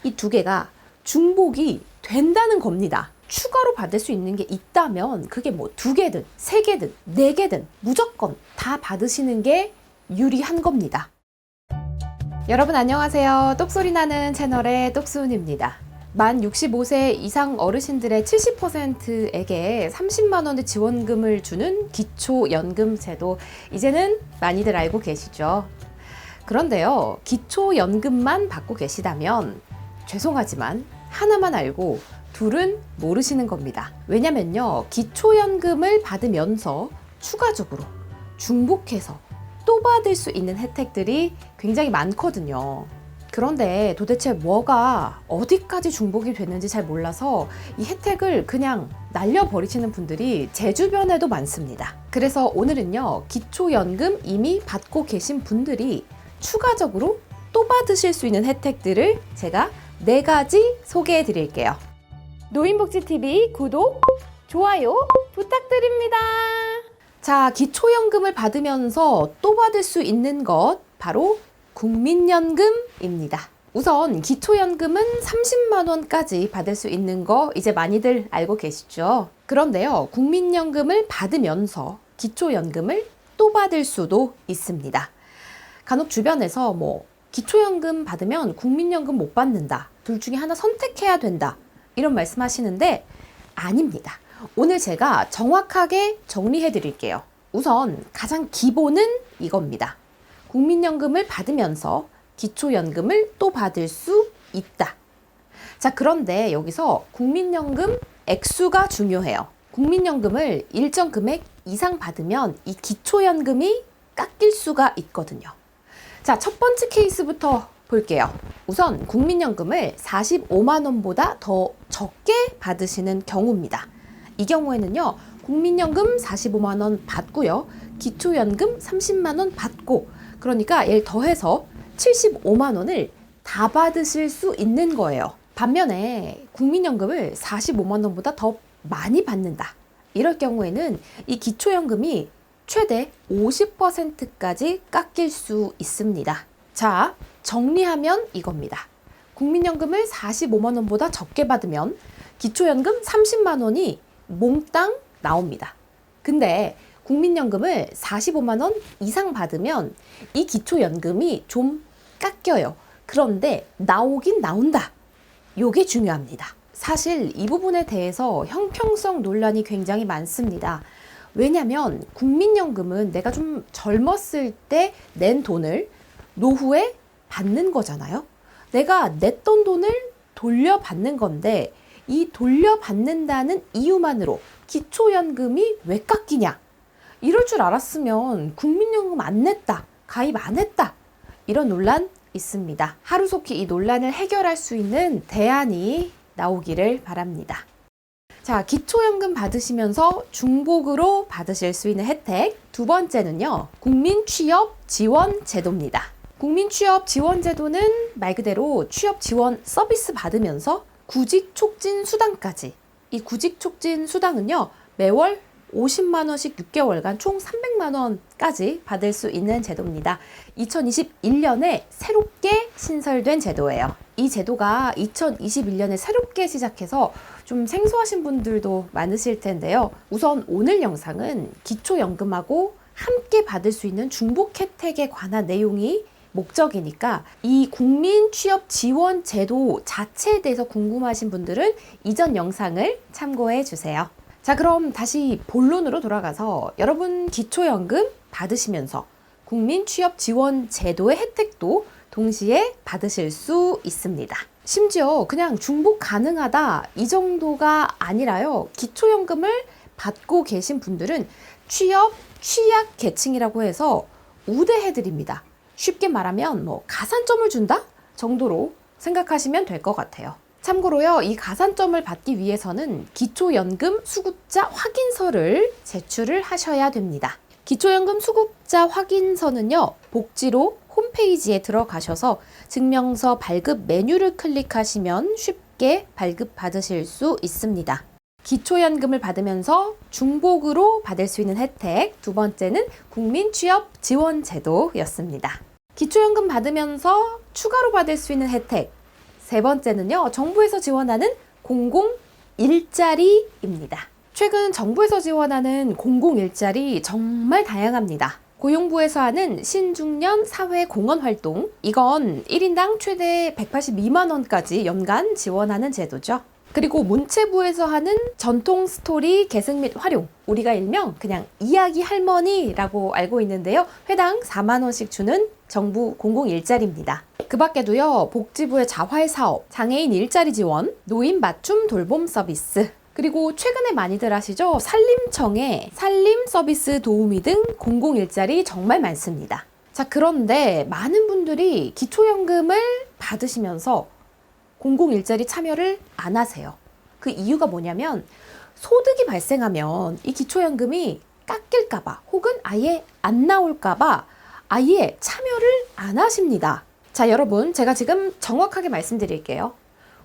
이 두 개가 중복이 된다는 겁니다. 추가로 받을 수 있는 게 있다면 그게 뭐 2개든 3개든 4개든 무조건 다 받으시는 게 유리한 겁니다. 여러분 안녕하세요. 똑소리 나는 채널의 똑순입니다. 만 65세 이상 어르신들의 70%에게 30만 원의 지원금을 주는 기초연금 제도, 이제는 많이들 알고 계시죠? 그런데요, 기초연금만 받고 계시다면 죄송하지만 하나만 알고 둘은 모르시는 겁니다. 왜냐면요, 기초연금을 받으면서 추가적으로 중복해서 또 받을 수 있는 혜택들이 굉장히 많거든요. 그런데 도대체 뭐가 어디까지 중복이 됐는지 잘 몰라서 이 혜택을 그냥 날려버리시는 분들이 제 주변에도 많습니다. 그래서 오늘은요, 기초연금 이미 받고 계신 분들이 추가적으로 또 받으실 수 있는 혜택들을 제가 4가지 소개해 드릴게요. 노인복지TV 구독, 좋아요 부탁드립니다. 자, 기초연금을 받으면서 또 받을 수 있는 것, 바로 국민연금입니다. 우선 기초연금은 30만 원까지 받을 수 있는 거 이제 많이들 알고 계시죠? 그런데요, 국민연금을 받으면서 기초연금을 또 받을 수도 있습니다. 간혹 주변에서 기초연금 받으면 국민연금 못 받는다, 둘 중에 하나 선택해야 된다, 이런 말씀 하시는데 아닙니다. 오늘 제가 정확하게 정리해 드릴게요. 우선 가장 기본은 이겁니다. 국민연금을 받으면서 기초연금을 또 받을 수 있다. 자, 그런데 여기서 국민연금 액수가 중요해요. 국민연금을 일정 금액 이상 받으면 이 기초연금이 깎일 수가 있거든요. 자, 첫 번째 케이스부터 볼게요. 우선 국민연금을 45만 원보다 더 적게 받으시는 경우입니다. 이 경우에는요, 국민연금 45만 원 받고요, 기초연금 30만 원 받고, 그러니까 얘를 더해서 75만 원을 다 받으실 수 있는 거예요. 반면에 국민연금을 45만 원보다 더 많이 받는다, 이럴 경우에는 이 기초연금이 최대 50%까지 깎일 수 있습니다. 자, 정리하면 이겁니다. 국민연금을 45만 원보다 적게 받으면 기초연금 30만 원이 몽땅 나옵니다. 근데 국민연금을 45만 원 이상 받으면 이 기초연금이 좀 깎여요. 그런데 나오긴 나온다. 요게 중요합니다. 사실 이 부분에 대해서 형평성 논란이 굉장히 많습니다. 왜냐면 국민연금은 내가 좀 젊었을 때 낸 돈을 노후에 받는 거잖아요. 내가 냈던 돈을 돌려받는 건데 이 돌려받는다는 이유만으로 기초연금이 왜 깎이냐? 이럴 줄 알았으면 국민연금 안 냈다, 가입 안 했다, 이런 논란 있습니다. 하루속히 이 논란을 해결할 수 있는 대안이 나오기를 바랍니다. 자, 기초연금 받으시면서 중복으로 받으실 수 있는 혜택, 두 번째는요, 국민취업지원제도입니다. 국민취업지원제도는 말 그대로 취업지원 서비스 받으면서 구직촉진수당까지, 이 구직촉진수당은요, 매월 50만 원씩 6개월간 총 300만 원까지 받을 수 있는 제도입니다. 2021년에 새롭게 신설된 제도예요. 이 제도가 2021년에 새롭게 시작해서 좀 생소하신 분들도 많으실 텐데요. 우선 오늘 영상은 기초연금하고 함께 받을 수 있는 중복 혜택에 관한 내용이 목적이니까 이 국민취업지원제도 자체에 대해서 궁금하신 분들은 이전 영상을 참고해 주세요. 자, 그럼 다시 본론으로 돌아가서 여러분 기초연금 받으시면서 국민취업지원제도의 혜택도 동시에 받으실 수 있습니다. 심지어 그냥 중복 가능하다 이 정도가 아니라요, 기초연금을 받고 계신 분들은 취약계층이라고 해서 우대해드립니다. 쉽게 말하면 가산점을 준다 정도로 생각하시면 될 것 같아요. 참고로요, 이 가산점을 받기 위해서는 기초연금 수급자 확인서를 제출을 하셔야 됩니다. 기초연금 수급자 확인서는요, 복지로 홈페이지에 들어가셔서 증명서 발급 메뉴를 클릭하시면 쉽게 발급 받으실 수 있습니다. 기초연금을 받으면서 중복으로 받을 수 있는 혜택, 두 번째는 국민취업지원제도였습니다. 기초연금 받으면서 추가로 받을 수 있는 혜택 세 번째는요, 정부에서 지원하는 공공 일자리입니다. 최근 정부에서 지원하는 공공 일자리 정말 다양합니다. 고용부에서 하는 신중년 사회공헌 활동, 이건 1인당 최대 182만 원까지 연간 지원하는 제도죠. 그리고 문체부에서 하는 전통 스토리 계승 및 활용, 우리가 일명 그냥 이야기 할머니라고 알고 있는데요. 회당 4만 원씩 주는 정부 공공 일자리입니다. 그 밖에도요, 복지부의 자활사업, 장애인 일자리 지원, 노인 맞춤 돌봄 서비스, 그리고 최근에 많이들 아시죠? 산림청의 산림 서비스 도우미 등 공공 일자리 정말 많습니다. 자, 그런데 많은 분들이 기초연금을 받으시면서 공공 일자리 참여를 안 하세요. 그 이유가 뭐냐면 소득이 발생하면 이 기초연금이 깎일까봐 혹은 아예 안 나올까봐 아예 참여를 안 하십니다. 자, 여러분, 제가 지금 정확하게 말씀드릴게요.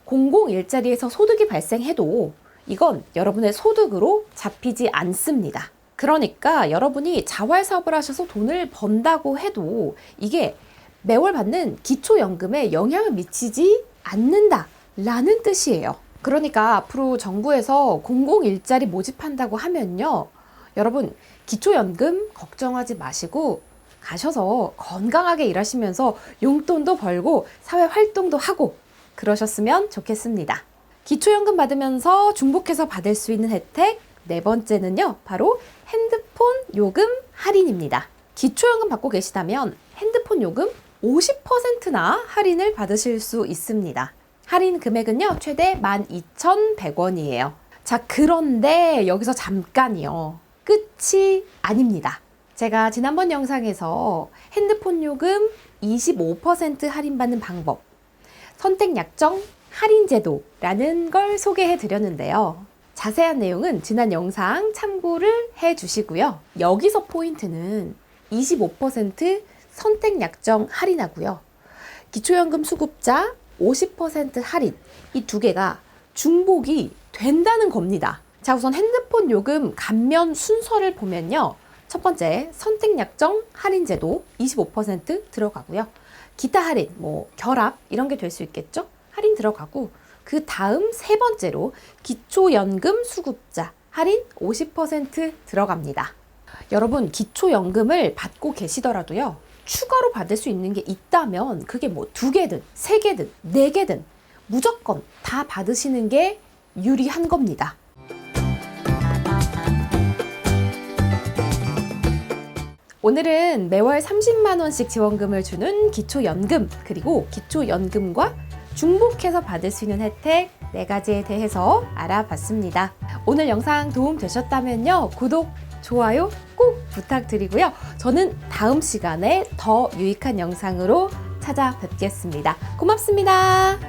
공공 일자리에서 소득이 발생해도 이건 여러분의 소득으로 잡히지 않습니다. 그러니까 여러분이 자활사업을 하셔서 돈을 번다고 해도 이게 매월 받는 기초연금에 영향을 미치지 않는다라는 뜻이에요. 그러니까 앞으로 정부에서 공공 일자리 모집한다고 하면요, 여러분 기초연금 걱정하지 마시고 가셔서 건강하게 일하시면서 용돈도 벌고 사회 활동도 하고 그러셨으면 좋겠습니다. 기초연금 받으면서 중복해서 받을 수 있는 혜택 네 번째는요, 바로 핸드폰 요금 할인입니다. 기초연금 받고 계시다면 핸드폰 요금 50%나 할인을 받으실 수 있습니다. 할인 금액은요, 최대 12,100원이에요. 자, 그런데 여기서 잠깐이요. 끝이 아닙니다. 제가 지난번 영상에서 핸드폰 요금 25% 할인받는 방법, 선택 약정 할인 제도라는 걸 소개해 드렸는데요. 자세한 내용은 지난 영상 참고를 해 주시고요. 여기서 포인트는 25% 선택 약정 할인하고요. 기초연금 수급자 50% 할인, 이 두 개가 중복이 된다는 겁니다. 자, 우선 핸드폰 요금 감면 순서를 보면요. 첫 번째, 선택 약정 할인 제도 25% 들어가고요. 기타 할인, 결합 이런 게 될 수 있겠죠? 할인 들어가고, 그 다음 세 번째로 기초연금 수급자 할인 50% 들어갑니다. 여러분, 기초연금을 받고 계시더라도요, 추가로 받을 수 있는 게 있다면 그게 2개든 3개든 4개든 무조건 다 받으시는 게 유리한 겁니다. 오늘은 매월 30만 원씩 지원금을 주는 기초연금, 그리고 기초연금과 중복해서 받을 수 있는 혜택 4가지에 대해서 알아봤습니다. 오늘 영상 도움 되셨다면요, 구독, 좋아요 꼭 부탁드리고요. 저는 다음 시간에 더 유익한 영상으로 찾아뵙겠습니다. 고맙습니다.